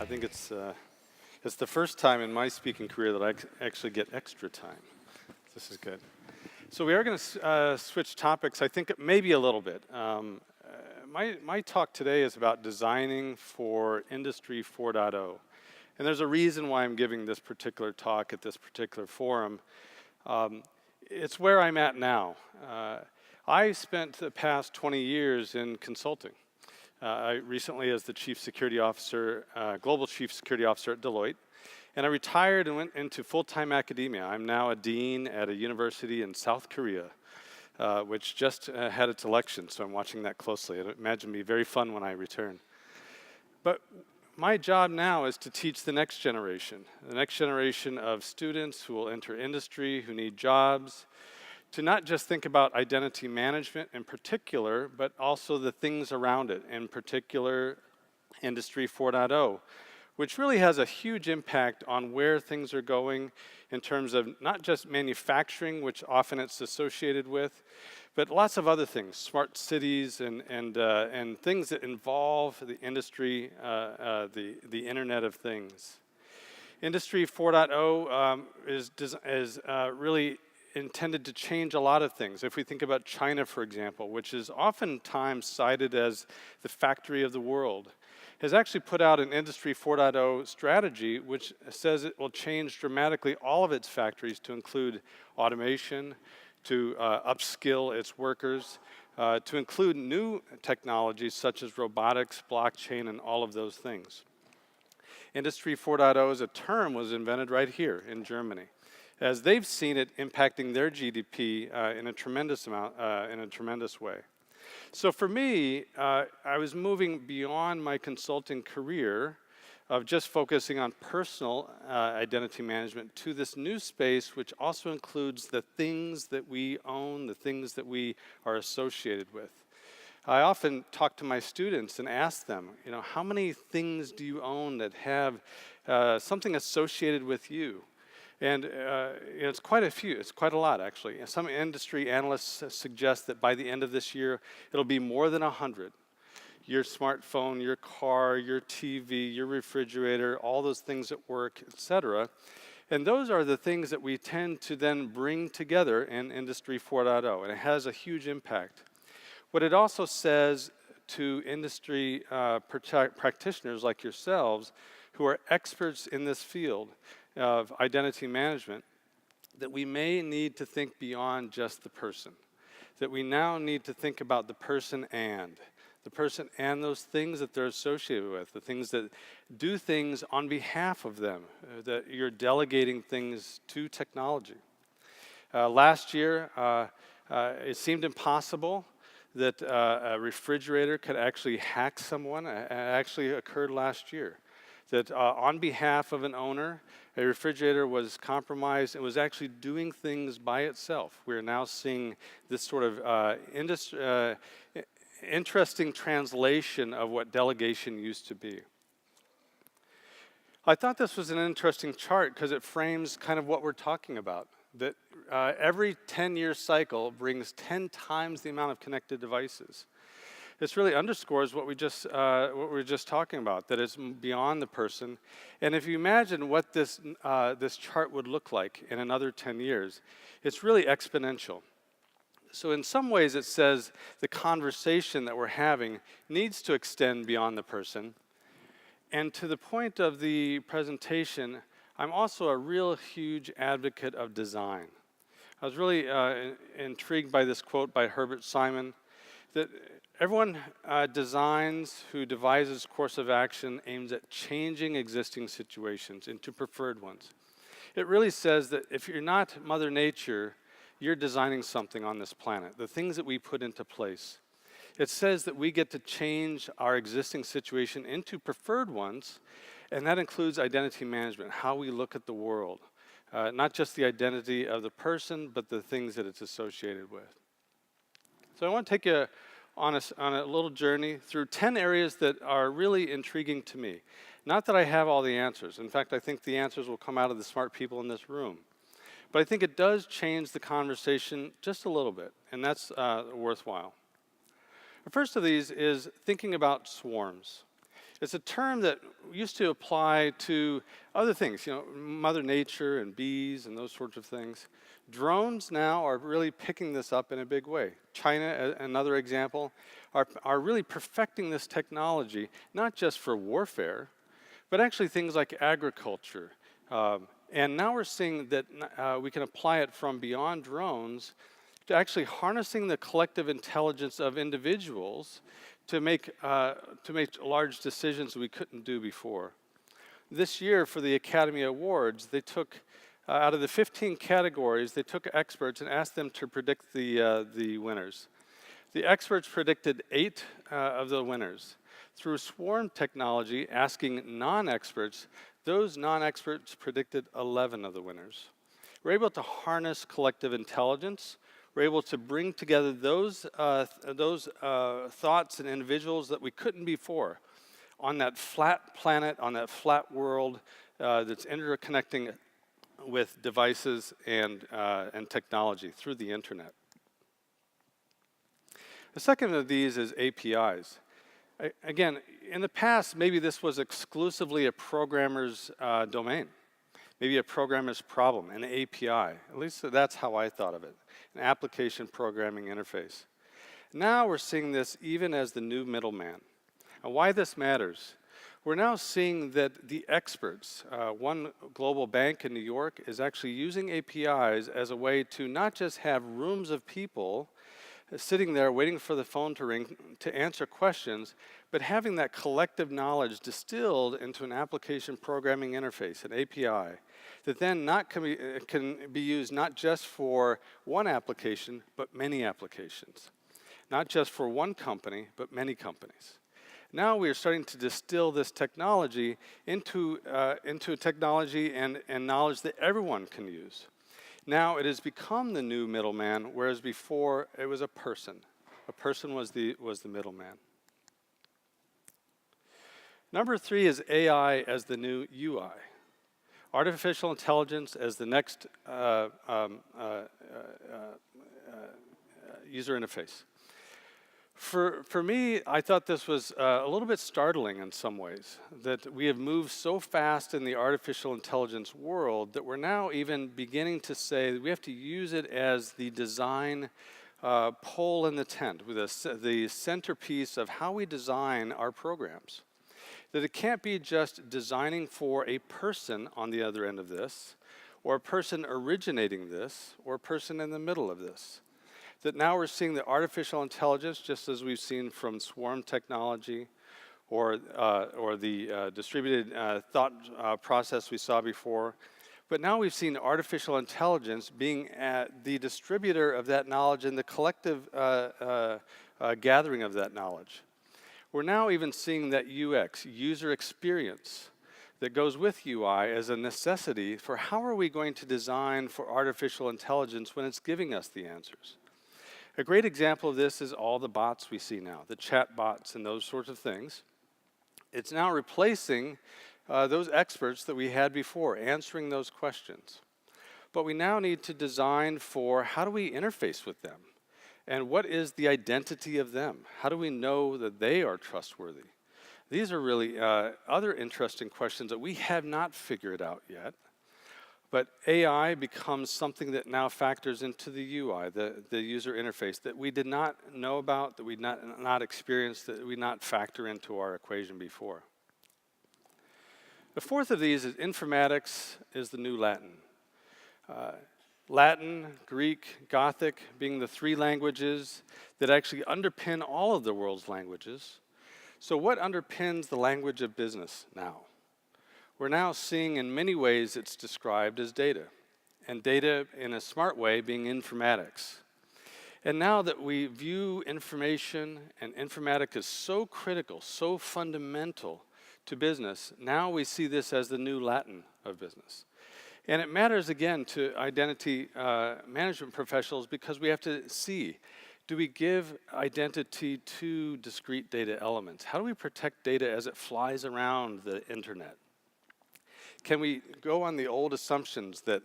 I think it's the first time in my speaking career that I actually get extra time. This is good. So we are going to switch topics, I think maybe a little bit. My talk today is about designing for Industry 4.0. And there's a reason why I'm giving this particular talk at this particular forum. It's where I'm at now. I spent the past 20 years in consulting. I recently as the Chief Security Officer, Global Chief Security Officer at Deloitte. And I retired and went into full-time academia. I'm now a dean at a university in South Korea, which just had its election, so I'm watching that closely. I imagine it'll be very fun when I return. But my job now is to teach the next generation of students who will enter industry, who need jobs, to not just think about identity management in particular, but also the things around it, in particular Industry 4.0, which really has a huge impact on where things are going in terms of not just manufacturing, which often it's associated with, but lots of other things, smart cities and things that involve the industry, the Internet of Things. Industry 4.0 is really intended to change a lot of things. If we think about China, for example, which is oftentimes cited as the factory of the world, has actually put out an Industry 4.0 strategy which says it will change dramatically all of its factories to include automation, to upskill its workers, to include new technologies such as robotics, blockchain, and all of those things. Industry 4.0 as a term was invented right here in Germany, as they've seen it impacting their GDP in a tremendous way. So for me, I was moving beyond my consulting career of just focusing on personal identity management to this new space, which also includes the things that we own, the things that we are associated with. I often talk to my students and ask them, how many things do you own that have something associated with you? And it's quite a few, it's quite a lot actually. And some industry analysts suggest that by the end of this year, it'll be more than 100. Your smartphone, your car, your TV, your refrigerator, all those things at work, etc. And those are the things that we tend to then bring together in Industry 4.0, and it has a huge impact. What it also says to industry practitioners like yourselves, who are experts in this field of identity management, that we may need to think beyond just the person, that we now need to think about the person and those things that they're associated with, the things that do things on behalf of them, that you're delegating things to technology. Last year, it seemed impossible that a refrigerator could actually hack someone. It actually occurred last year. That on behalf of an owner, a refrigerator was compromised and was actually doing things by itself. We're now seeing this sort of interesting translation of what delegation used to be. I thought this was an interesting chart because it frames kind of what we're talking about. That every 10-year cycle brings 10 times the amount of connected devices. This really underscores what we were just talking about, that it's beyond the person. And if you imagine what this chart would look like in another 10 years, it's really exponential. So in some ways it says the conversation that we're having needs to extend beyond the person. And to the point of the presentation, I'm also a real huge advocate of design. I was really intrigued by this quote by Herbert Simon, that everyone who devises course of action aims at changing existing situations into preferred ones. It really says that if you're not Mother Nature, you're designing something on this planet, the things that we put into place. It says that we get to change our existing situation into preferred ones, and that includes identity management, how we look at the world. Not just the identity of the person, but the things that it's associated with. So I want to take you on a little journey through 10 areas that are really intriguing to me. Not that I have all the answers. In fact, I think the answers will come out of the smart people in this room. But I think it does change the conversation just a little bit, and that's worthwhile. The first of these is thinking about swarms. It's a term that used to apply to other things, Mother Nature and bees and those sorts of things. Drones now are really picking this up in a big way. China, another example, are really perfecting this technology, not just for warfare, but actually things like agriculture. And now we're seeing that we can apply it from beyond drones to actually harnessing the collective intelligence of individuals to make large decisions we couldn't do before. This year for the Academy Awards, they took, out of the 15 categories, they took experts and asked them to predict the winners. The experts predicted 8 of the winners. Through swarm technology, asking non-experts, those non-experts predicted 11 of the winners. We're able to harness collective intelligence. We're able to bring together those thoughts and individuals that we couldn't before on that flat planet, on that flat world that's interconnecting with devices and technology through the internet. The second of these is APIs. Again, in the past, maybe this was exclusively a programmer's domain, maybe a programmer's problem, an API. At least that's how I thought of it, an application programming interface. Now we're seeing this even as the new middleman. And why this matters, we're now seeing that the experts, one global bank in New York is actually using APIs as a way to not just have rooms of people sitting there waiting for the phone to ring to answer questions, but having that collective knowledge distilled into an application programming interface, an API, that then can be used not just for one application, but many applications. Not just for one company, but many companies. Now we are starting to distill this technology into a technology and knowledge that everyone can use. Now it has become the new middleman, whereas before it was a person. A person was the middleman. Number 3 is AI as the new UI. Artificial intelligence as the next user interface. For me, I thought this was a little bit startling in some ways, that we have moved so fast in the artificial intelligence world that we're now even beginning to say that we have to use it as the design pole in the tent, with the centerpiece of how we design our programs. That it can't be just designing for a person on the other end of this, or a person originating this, or a person in the middle of this. That now we're seeing the artificial intelligence, just as we've seen from swarm technology or the distributed thought process we saw before. But now we've seen artificial intelligence being the distributor of that knowledge and the collective gathering of that knowledge. We're now even seeing that UX, user experience, that goes with UI as a necessity for how are we going to design for artificial intelligence when it's giving us the answers. A great example of this is all the bots we see now, the chat bots and those sorts of things. It's now replacing those experts that we had before, answering those questions. But we now need to design for how do we interface with them? And what is the identity of them? How do we know that they are trustworthy? These are really other interesting questions that we have not figured out yet. But AI becomes something that now factors into the UI, the user interface, that we did not know about, that we not experienced, that we not factor into our equation before. The fourth of these is informatics is the new Latin. Latin, Greek, Gothic being the 3 languages that actually underpin all of the world's languages. So what underpins the language of business now? We're now seeing in many ways it's described as data, and data in a smart way being informatics. And now that we view information and informatics as so critical, so fundamental to business, now we see this as the new Latin of business. And it matters again to identity management professionals because we have to see, do we give identity to discrete data elements? How do we protect data as it flies around the internet? Can we go on the old assumptions that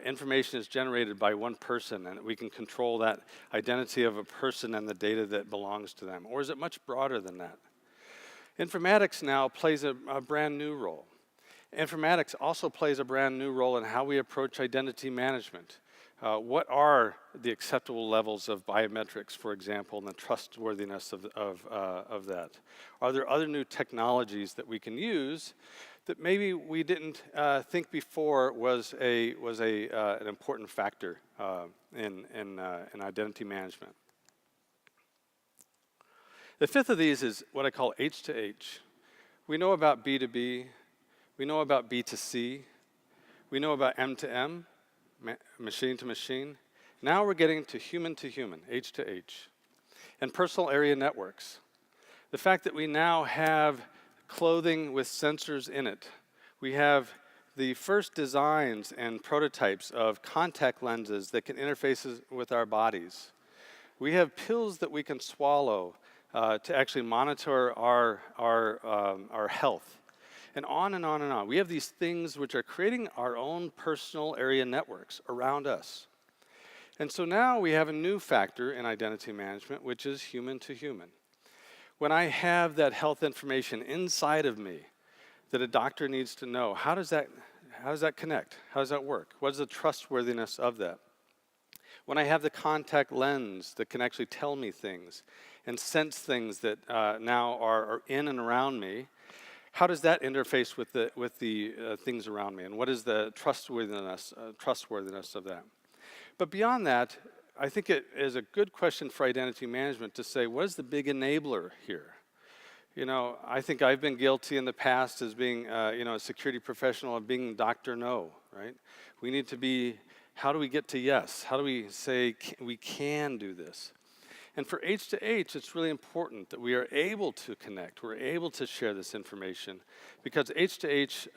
information is generated by one person and we can control that identity of a person and the data that belongs to them? Or is it much broader than that? Informatics now plays a brand new role. Informatics also plays a brand new role in how we approach identity management. What are the acceptable levels of biometrics, for example, and the trustworthiness of that? Are there other new technologies that we can use that maybe we didn't think before was an important factor in identity management? The fifth of these is what I call H to H. We know about B2B, we know about B2C, we know about M to M, machine to machine. Now we're getting to human, H to H. And personal area networks. The fact that we now have clothing with sensors in it. We have the first designs and prototypes of contact lenses that can interface with our bodies. We have pills that we can swallow to actually monitor our health. And on and on and on. We have these things which are creating our own personal area networks around us. And so now we have a new factor in identity management, which is human to human. When I have that health information inside of me that a doctor needs to know, how does that connect? How does that work? What is the trustworthiness of that? When I have the contact lens that can actually tell me things and sense things that now are in and around me, how does that interface with the things around me? And what is the trustworthiness of that? But beyond that, I think it is a good question for identity management to say, what is the big enabler here? You know, I think I've been guilty in the past as being, a security professional of being Dr. No, right? We need to be, how do we get to yes? How do we say we can do this? And for H to H, it's really important that we are able to connect, we're able to share this information, because H to H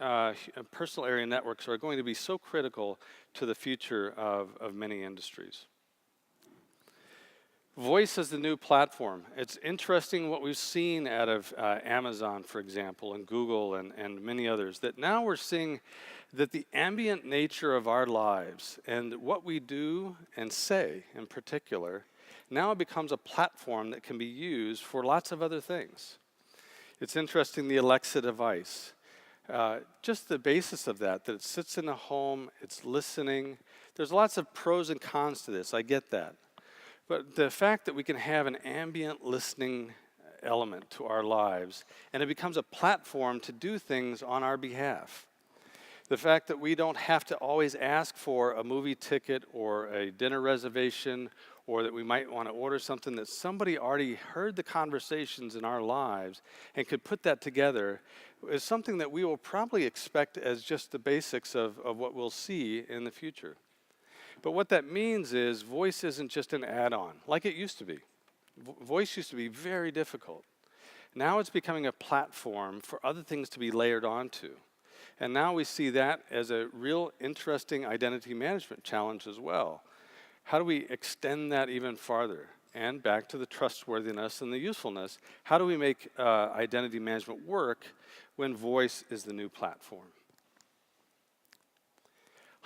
personal area networks are going to be so critical to the future of many industries. Voice is the new platform. It's interesting what we've seen out of Amazon, for example, and Google and many others, that now we're seeing that the ambient nature of our lives and what we do and say in particular now becomes a platform that can be used for lots of other things. It's interesting, the Alexa device. Just the basis of that it sits in a home, it's listening. There's lots of pros and cons to this, I get that. But the fact that we can have an ambient listening element to our lives, and it becomes a platform to do things on our behalf. The fact that we don't have to always ask for a movie ticket or a dinner reservation, or that we might want to order something, that somebody already heard the conversations in our lives and could put that together, is something that we will probably expect as just the basics of what we'll see in the future. But what that means is voice isn't just an add-on, like it used to be. Voice used to be very difficult. Now it's becoming a platform for other things to be layered onto. And now we see that as a real interesting identity management challenge as well. How do we extend that even farther? And back to the trustworthiness and the usefulness, how do we make identity management work when voice is the new platform?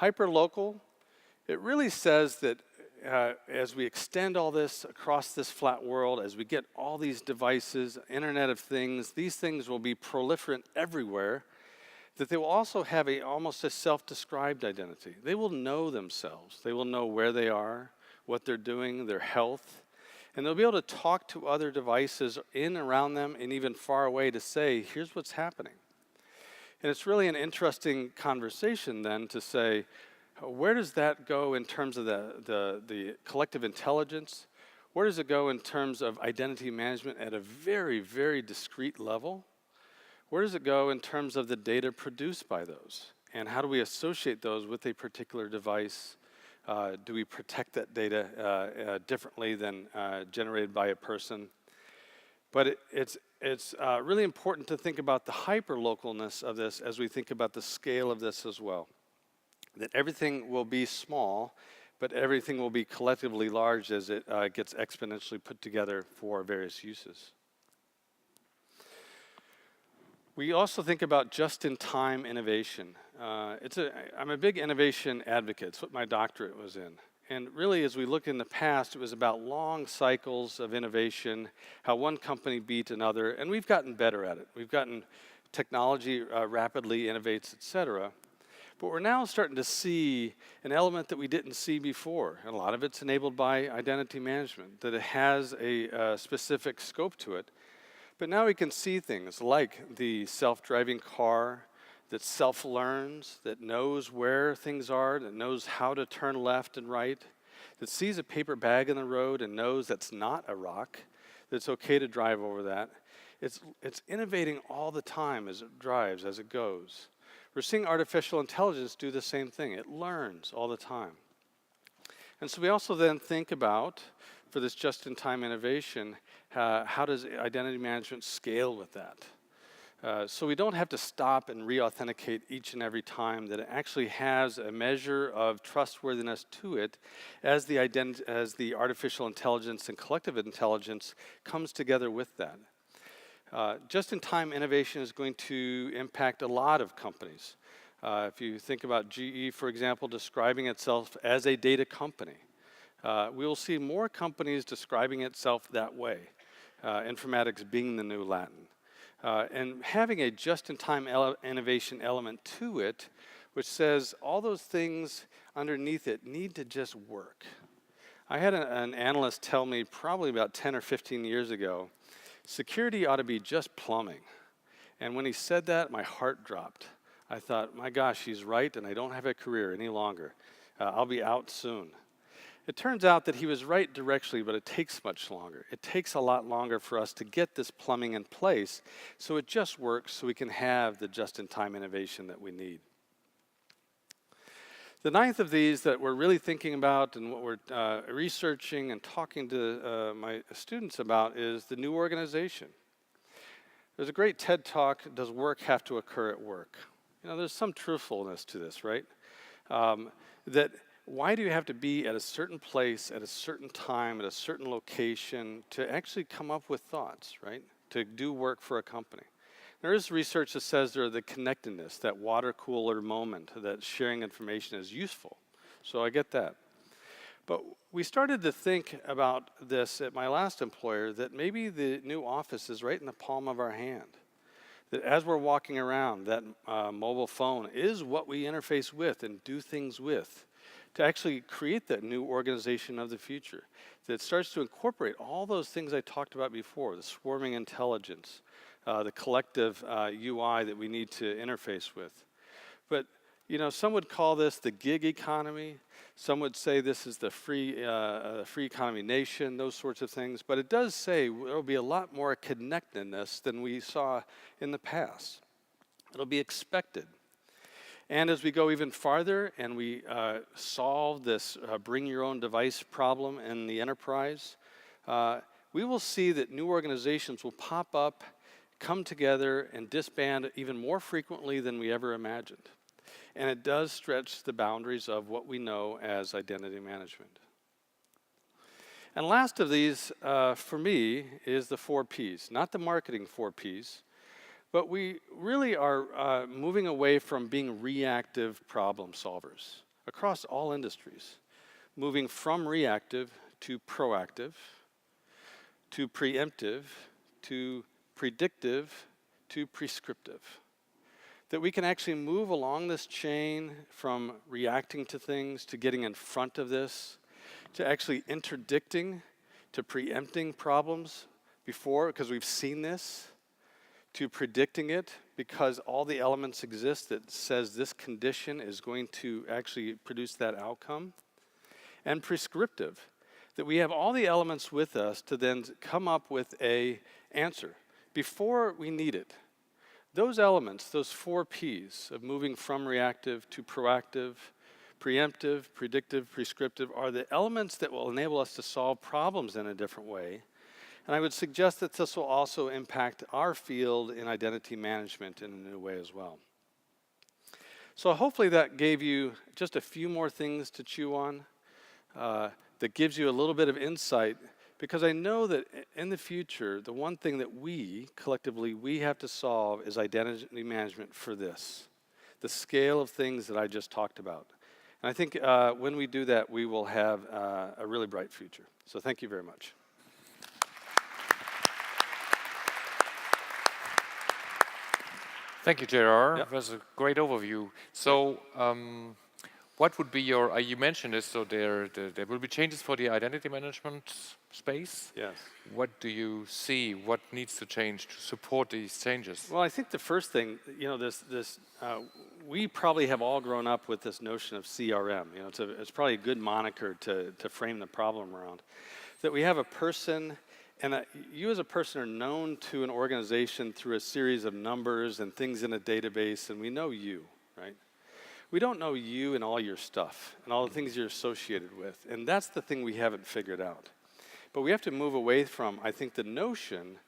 Hyperlocal, it really says that as we extend all this across this flat world, as we get all these devices, Internet of Things, these things will be proliferant everywhere, that they will also have almost a self-described identity. They will know themselves. They will know where they are, what they're doing, their health, and they'll be able to talk to other devices in, around them, and even far away to say, here's what's happening. And it's really an interesting conversation then to say, where does that go in terms of the collective intelligence? Where does it go in terms of identity management at a very, very discrete level? Where does it go in terms of the data produced by those? And how do we associate those with a particular device? Do we protect that data differently than generated by a person? But it's really important to think about the hyperlocalness of this as we think about the scale of this as well. That everything will be small, but everything will be collectively large as it gets exponentially put together for various uses. We also think about just-in-time innovation. I'm a big innovation advocate. It's what my doctorate was in. And really, as we look in the past, it was about long cycles of innovation, how one company beat another, and we've gotten better at it. We've gotten technology rapidly innovates, et cetera. But we're now starting to see an element that we didn't see before. And a lot of it's enabled by identity management, that it has a specific scope to it. But now we can see things like the self-driving car that self-learns, that knows where things are, that knows how to turn left and right, that sees a paper bag in the road and knows that's not a rock, that it's okay to drive over that. It's innovating all the time as it drives, as it goes. We're seeing artificial intelligence do the same thing. It learns all the time. And so we also then think about, for this just-in-time innovation, how does identity management scale with that? So we don't have to stop and re-authenticate each and every time, that it actually has a measure of trustworthiness to it as the artificial intelligence and collective intelligence comes together with that. Just-in-time innovation is going to impact a lot of companies. If you think about GE, for example, describing itself as a data company, we will see more companies describing itself that way, informatics being the new Latin. And having a just-in-time innovation element to it, which says all those things underneath it need to just work. I had an analyst tell me probably about 10 or 15 years ago, security ought to be just plumbing. And when he said that, my heart dropped. I thought, my gosh, he's right, and I don't have a career any longer. I'll be out soon. It turns out that he was right directionally, but it takes much longer. It takes a lot longer for us to get this plumbing in place so it just works, so we can have the just-in-time innovation that we need. The ninth of these that we're really thinking about and what we're researching and talking to my students about is the new organization. There's a great TED talk, does work have to occur at work? You know, there's some truthfulness to this, right? That why do you have to be at a certain place, at a certain time, at a certain location to actually come up with thoughts, right? To do work for a company. There is research that says there the connectedness, that water cooler moment, that sharing information is useful. So I get that. But we started to think about this at my last employer, that maybe the new office is right in the palm of our hand. That as we're walking around, that mobile phone is what we interface with and do things with, to actually create that new organization of the future that starts to incorporate all those things I talked about before, the swarming intelligence, the collective UI that we need to interface with. But, you know, some would call this the gig economy. Some would say this is the free economy nation, those sorts of things. But it does say there will be a lot more connectedness than we saw in the past. It'll be expected. And as we go even farther and we solve this bring your own device problem in the enterprise, we will see that new organizations will pop up, come together, and disband even more frequently than we ever imagined. And it does stretch the boundaries of what we know as identity management. And last of these, for me, is the 4 Ps. Not the marketing 4 Ps, but we really are moving away from being reactive problem solvers across all industries, moving from reactive to proactive, to preemptive, to predictive, to prescriptive. That we can actually move along this chain from reacting to things to getting in front of this, to actually interdicting, to preempting problems before, because we've seen this, to predicting it because all the elements exist that says this condition is going to actually produce that outcome. And prescriptive, that we have all the elements with us to then come up with an answer before we need it. Those elements, those 4 Ps of moving from reactive to proactive, preemptive, predictive, prescriptive, are the elements that will enable us to solve problems in a different way. And I would suggest that this will also impact our field in identity management in a new way as well. So hopefully that gave you just a few more things to chew on, that gives you a little bit of insight, because I know that in the future, the one thing that we, collectively, we have to solve is identity management for this, the scale of things that I just talked about. And I think when we do that, we will have a really bright future. So thank you very much. Thank you, JR. Yep. That was a great overview. So, what would be your, you mentioned this, so there will be changes for the identity management space. Yes. What do you see? What needs to change to support these changes? Well, I think the first thing, we probably have all grown up with this notion of CRM. It's probably a good moniker to frame the problem around. That we have a person, and you as a person are known to an organization through a series of numbers and things in a database, and we know you, right? We don't know you and all your stuff and all the things you're associated with, and that's the thing we haven't figured out. But we have to move away from, I think, the notion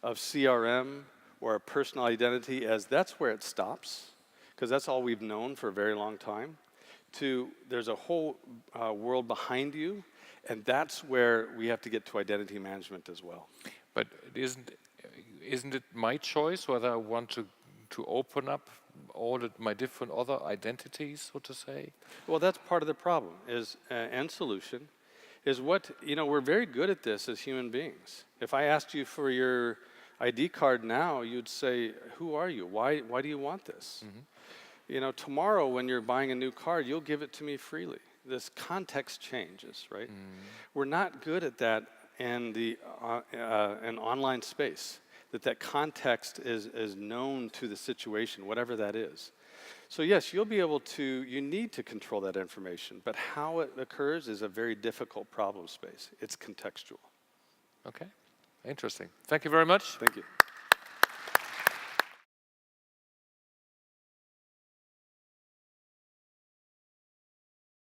of CRM or a personal identity as that's where it stops, because that's all we've known for a very long time, to there's a whole world behind you, and that's where we have to get to identity management as well. But isn't it my choice whether I want to open up all my different other identities, so to say? Well, that's part of the problem and solution is we're very good at this as human beings. If I asked you for your ID card now, you'd say, who are you? Why do you want this? Mm-hmm. Tomorrow when you're buying a new card, you'll give it to me freely. This context changes, right? Mm. We're not good at that in the in online space, that context is known to the situation, whatever that is. So yes, you need to control that information, but how it occurs is a very difficult problem space. It's contextual. Okay, interesting. Thank you very much. Thank you.